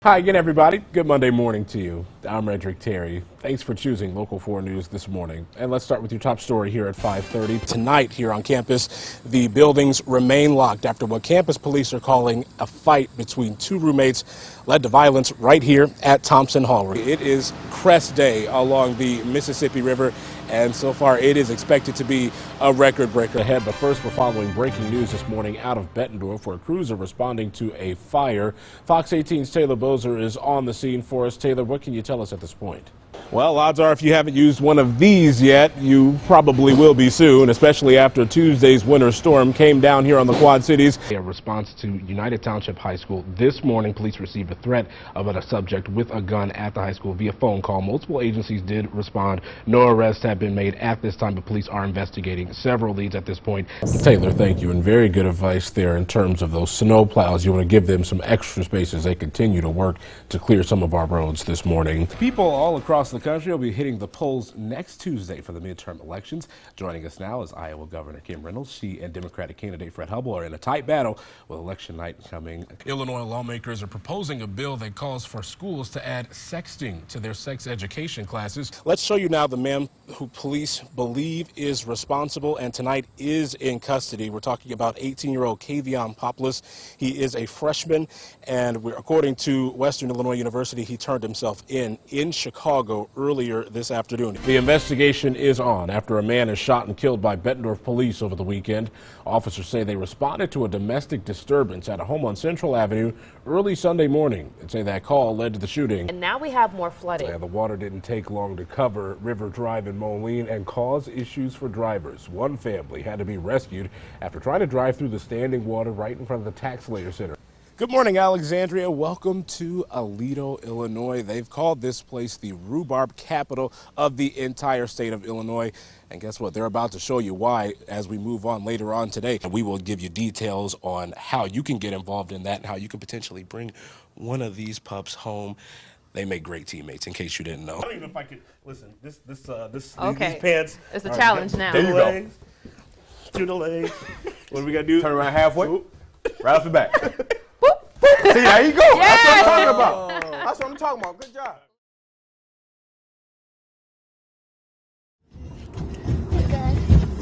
Hi again, everybody. Good Monday morning to you. I'm Redrick Terry. Thanks for choosing Local 4 News this morning. And let's start with your top story here at 5:30. Tonight here on campus, the buildings remain locked after what campus police are calling a fight between two roommates led to violence right here at Thompson Hall. It is crest day along the Mississippi River, and so far it is expected to be a record breaker ahead. But first, we're following breaking news this morning out of Bettendorf, where crews are responding to a fire. Fox 18's Taylor Bozer is on the scene for us. Taylor, what can you tell us at this point? Well, odds are if you haven't used one of these yet, you probably will be soon, especially after Tuesday's winter storm came down here on the Quad Cities. In response to United Township High School this morning, police received a threat about a subject with a gun at the high school via phone call. Multiple agencies did respond. No arrests have been made at this time, but police are investigating several leads at this point. Taylor, thank you, and very good advice there in terms of those snow plows. You want to give them some extra space as they continue to work to clear some of our roads this morning. People all across the country will be hitting the polls next Tuesday for the midterm elections. Joining us now is Iowa Governor Kim Reynolds. She and Democratic candidate Fred Hubbell are in a tight battle with election night coming. Illinois lawmakers are proposing a bill that calls for schools to add sexting to their sex education classes. Let's show you now the man who police believe is responsible and tonight is in custody. We're talking about 18-year-old Kavion Poplis. He is a freshman, and according to Western Illinois University, he turned himself in Chicago earlier this afternoon. The investigation is on after a man is shot and killed by Bettendorf police over the weekend. Officers say they responded to a domestic disturbance at a home on Central Avenue early Sunday morning and say that call led to the shooting. And now we have more flooding. Yeah, the water didn't take long to cover River Drive in Moline and cause issues for drivers. One family had to be rescued after trying to drive through the standing water right in front of the Tax Slater Center. Good morning, Alexandria. Welcome to Aledo, Illinois. They've called this place the rhubarb capital of the entire state of Illinois. And guess what? They're about to show you why as we move on later on today. And we will give you details on how you can get involved in that and how you can potentially bring one of these pups home. They make great teammates, in case you didn't know. I don't even know if I could listen. These pants. It's a challenge now. There you go. To the legs. What do we gotta do? Turn around halfway. Right off the back. See, there you go. That's what I'm talking about. That's what I'm talking about. Good job.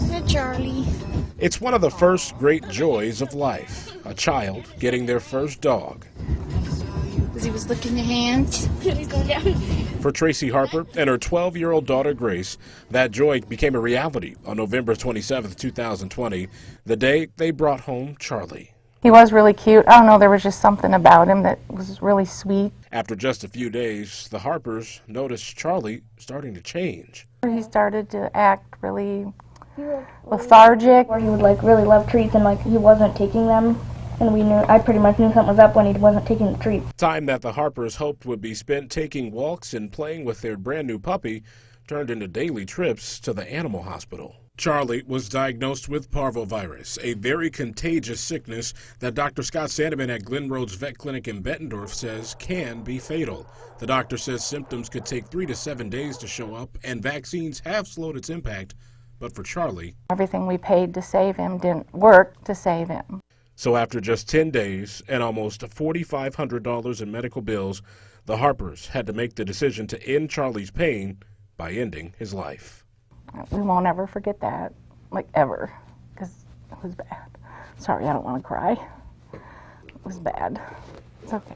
Good, Charlie. It's one of the first great joys of life, a child getting their first dog. Because he was licking the hands. He's going down. For Tracy Harper and her 12-year-old daughter Grace, that joy became a reality on November 27, 2020, the day they brought home Charlie. He was really cute. I don't know, there was just something about him that was really sweet. After just a few days, the Harpers noticed Charlie starting to change. He started to act really lethargic. Where he would really love treats and he wasn't taking them. And I pretty much knew something was up when he wasn't taking the treats. Time that the Harpers hoped would be spent taking walks and playing with their brand new puppy turned into daily trips to the animal hospital. Charlie was diagnosed with parvovirus, a very contagious sickness that Dr. Scott Sandeman at Glen Rhodes Vet Clinic in Bettendorf says can be fatal. The doctor says symptoms could take 3 to 7 days to show up, and vaccines have slowed its impact. But for Charlie, everything we paid to save him didn't work to save him. So after just 10 days and almost $4,500 in medical bills, the Harpers had to make the decision to end Charlie's pain by ending his life. We won't ever forget that, ever, because it was bad. Sorry, I don't want to cry. It was bad. It's okay.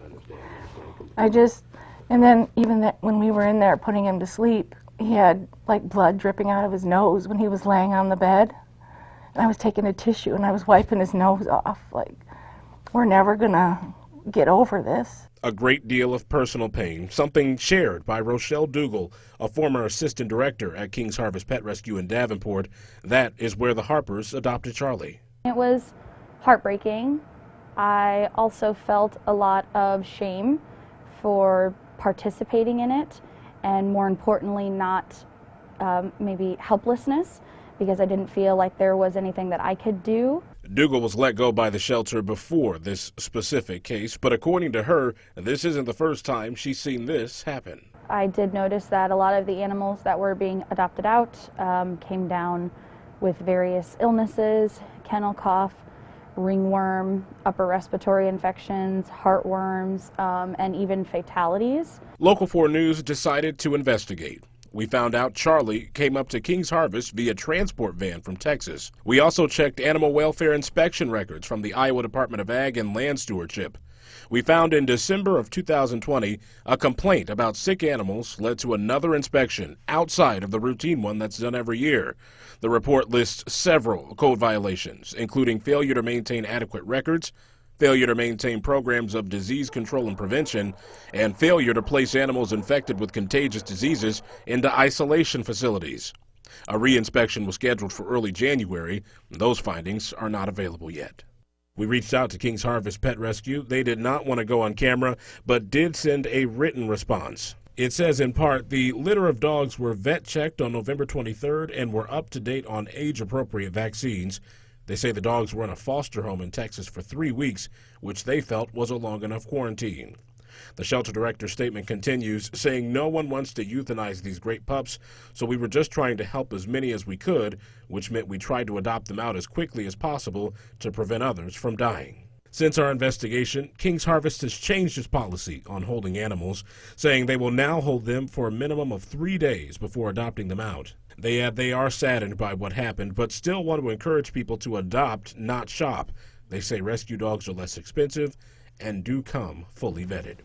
And then even when we were in there putting him to sleep, he had blood dripping out of his nose when he was laying on the bed. And I was taking a tissue and I was wiping his nose off. We're never gonna get over this. A great deal of personal pain, something shared by Rochelle Dougal, a former assistant director at King's Harvest Pet Rescue in Davenport. That is where the Harpers adopted Charlie. It was heartbreaking. I also felt a lot of shame for participating in it, and more importantly, not maybe helplessness, because I didn't feel like there was anything that I could do. Dougal was let go by the shelter before this specific case, but according to her, this isn't the first time she's seen this happen. I did notice that a lot of the animals that were being adopted out came down with various illnesses, kennel cough, ringworm, upper respiratory infections, heartworms, and even fatalities. Local 4 News decided to investigate. We found out Charlie came up to King's Harvest via transport van from Texas. We also checked animal welfare inspection records from the Iowa Department of Ag and Land Stewardship. We found in December of 2020 a complaint about sick animals led to another inspection outside of the routine one that's done every year. The report lists several code violations, including failure to maintain adequate records, failure to maintain programs of disease control and prevention, and failure to place animals infected with contagious diseases into isolation facilities. A re-inspection was scheduled for early January. Those findings are not available yet. We reached out to King's Harvest Pet Rescue. They did not want to go on camera, but did send a written response. It says in part, the litter of dogs were vet checked on November 23rd and were up to date on age-appropriate vaccines. They say the dogs were in a foster home in Texas for 3 weeks, which they felt was a long enough quarantine. The shelter director's statement continues, saying no one wants to euthanize these great pups, so we were just trying to help as many as we could, which meant we tried to adopt them out as quickly as possible to prevent others from dying. Since our investigation, King's Harvest has changed its policy on holding animals, saying they will now hold them for a minimum of 3 days before adopting them out. They add they are saddened by what happened, but still want to encourage people to adopt, not shop. They say rescue dogs are less expensive and do come fully vetted.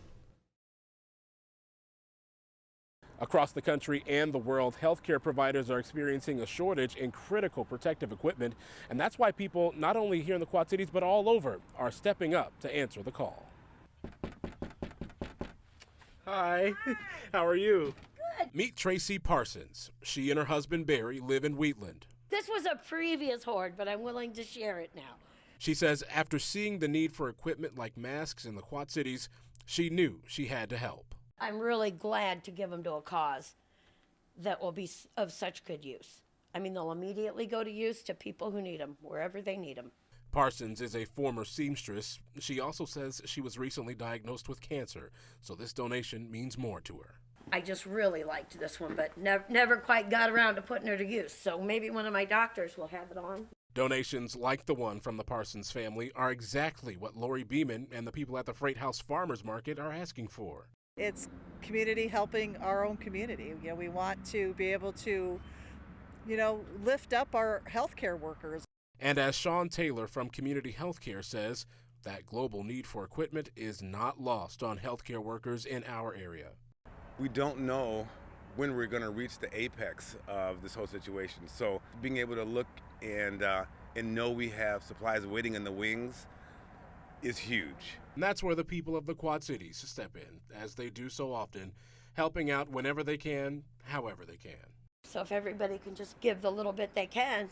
Across the country and the world, healthcare providers are experiencing a shortage in critical protective equipment, and that's why people, not only here in the Quad Cities, but all over, are stepping up to answer the call. Hi, how are you? Good. Meet Tracy Parsons. She and her husband Barry live in Wheatland. This was a previous hoard, but I'm willing to share it now. She says after seeing the need for equipment like masks in the Quad Cities, she knew she had to help. I'm really glad to give them to a cause that will be of such good use. I mean, they'll immediately go to use to people who need them, wherever they need them. Parsons is a former seamstress. She also says she was recently diagnosed with cancer, so this donation means more to her. I just really liked this one, but never quite got around to putting her to use, so maybe one of my doctors will have it on. Donations like the one from the Parsons family are exactly what Lori Beeman and the people at the Freight House Farmers Market are asking for. It's community helping our own community. You know, we want to be able to, lift up our healthcare workers. And as Sean Taylor from Community Healthcare says, that global need for equipment is not lost on healthcare workers in our area. We don't know when we're going to reach the apex of this whole situation. So being able to look and know we have supplies waiting in the wings is huge. And that's where the people of the Quad Cities step in, as they do so often, helping out whenever they can, however they can. So if everybody can just give the little bit they can,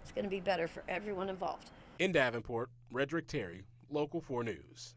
it's going to be better for everyone involved. In Davenport, Redrick Terry, Local 4 News.